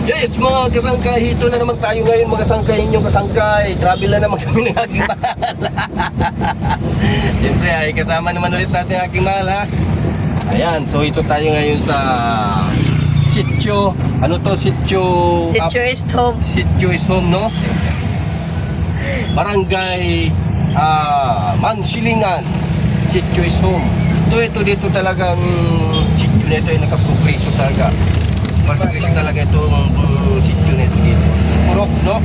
Yes, mga kasangkay, hito na naman tayo ngayon, mga kasangkay, inyong kasangkay. Travel na naman kami ng aking mahal. Siyempre ay kasama naman ulit natin ang aking mahal, ha. Ayan, so ito tayo ngayon sa Sitio. Ano to? Sitio Is home. Sitio is home, no? Barangay Mansilingan. Sitio is home. Ito dito talagang sitio na ito ay nakaprogreso talaga. Progreso talaga itong sitio na ito dito. Purok, no?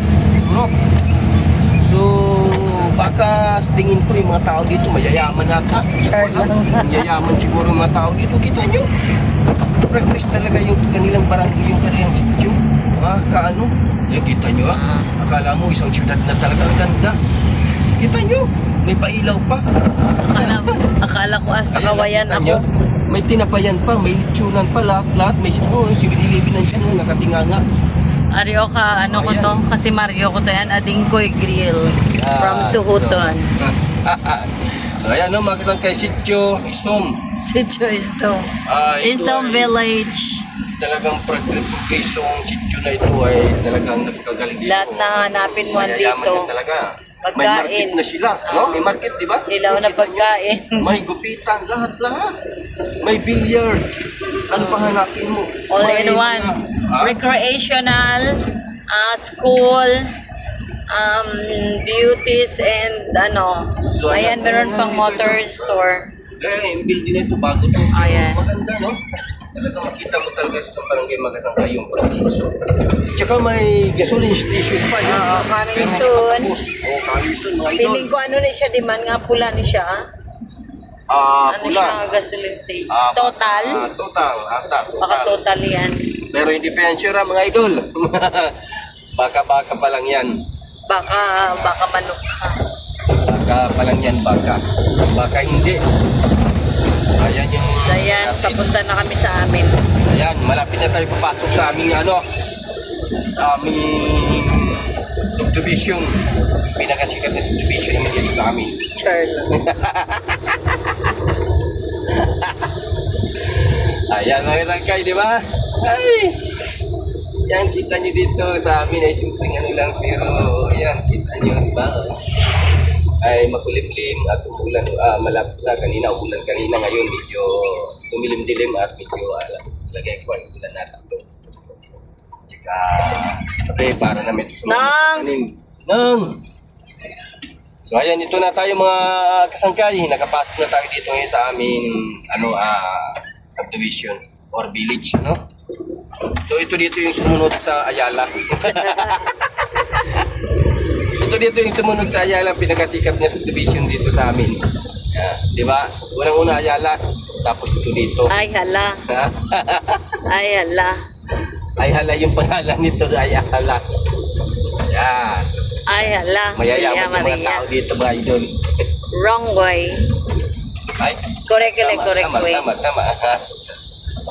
Purok. So, baka sa tingin ko yung mga tao dito mayayaman nata. Mayayaman siguro yung mga tao dito. Kita nyo? Progress talaga yung kanilang barangay, yung kanilang sitio. Kaano? Yung kita nyo, ha? Akala mo isang syudad na talaga. Ang ganda. Kita nyo? May pailaw pa. Akala ko hasta kawayan Kita ako. nyo? May tinapayan pa, may litsunan pa, lahat may sibililibin nandiyan, nakatinganga. Aryo ka, ano ko Ayan. to? Kasi Mario ko to yan, Adingkoy Grill. Yeah, From Suhuton. So ayan, no, mga kasangkay, Sitio Isom. Sitio is home. Ito Home ay Village. talagang progresong sitio na ito ay talagang nagkagaling dito. Lahat na hanapin mo Mayayaman dito. yan talaga. May Pagkain. market na sila, no? May market, di ba? Ilaw na pagkain. May gupitan, lahat-lahat. May billiard. Ano pa hanapin mo? All May in one. Recreational, school, beauties, and ano. So, Ayan, meron pang motor store. yung building na ito, bago ito. Ayan. Maganda, no? Talaga makita mo talaga sa barangay Magasangkay yung proseso. Tsaka may gasoline station pa. Yun. Oo, coming Pero soon. makatapos. Oo, coming soon, mga idol. Feeling ko ano ni siya, di man nga pula ni siya. Ano Pula. siya, gasoline station. Total? Total. Ata, Baka total yan. Pero hindi pa yan sure, mga idol. Baka pa lang yan. Baka manok ka. Baka pa lang yan, baka hindi. Ayan yung... Ayan, papunta na kami sa amin. Ayan, malapit na tayo papasok sa aming sa aming subdivision. Pinakasikat na subdivision naman dito sa amin. Charl. Ayan, mga tangkay, di ba? Ay! Yan, kita nyo dito sa amin ay simpleng ano lang, pero ayan, kita nyo, di ba? Ay makulimlim at umulan, malapit na kanina, umulan kanina, ngayon medyo tumilim-dilim at medyo lagay ko ang ulan na takto. Tsaka, para na medyo tanim. Nang! So ayan, ito na tayo mga kasangkay, nakapasok na tayo dito ngayon sa aming subdivision or village, no? So ito dito yung sumunod sa Ayala. Ito dito yung sumunod sa Ayala, pinakasikat na subdivision dito sa amin. Di ba? Unang-una Ayala, tapos ito dito. Ay, hala. Ay, hala. Ay hala yung pangalan nito, ay hala. Ayan. Ay, hala. Mayayaman yung mga tao dito, mga idol. Wrong way. Ay, Correct way. Tama.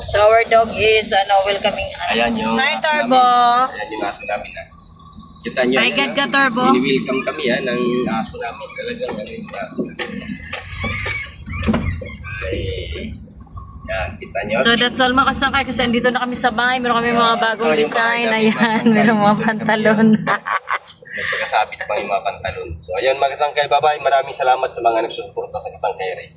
So our dog is welcoming us. Ayan yung Hi, aso Turbo. namin. Ayan yung aso namin. Kita nyo. Hi, God ka, Turbo. Ini-welcome kami ng aso namin. Talagang yung aso namin. Ay, yan, kita nyo. So that's all mga kasangkay kasi andito na kami sa bahay. Meron kami mga bagong design. Ayan, meron mga pantalon. Nagpagkasabit pa yung mga pantalon. So ayun mga kasangkay, bye-bye. Maraming salamat sa mga nagsusuporta sa Kasangkay Ray.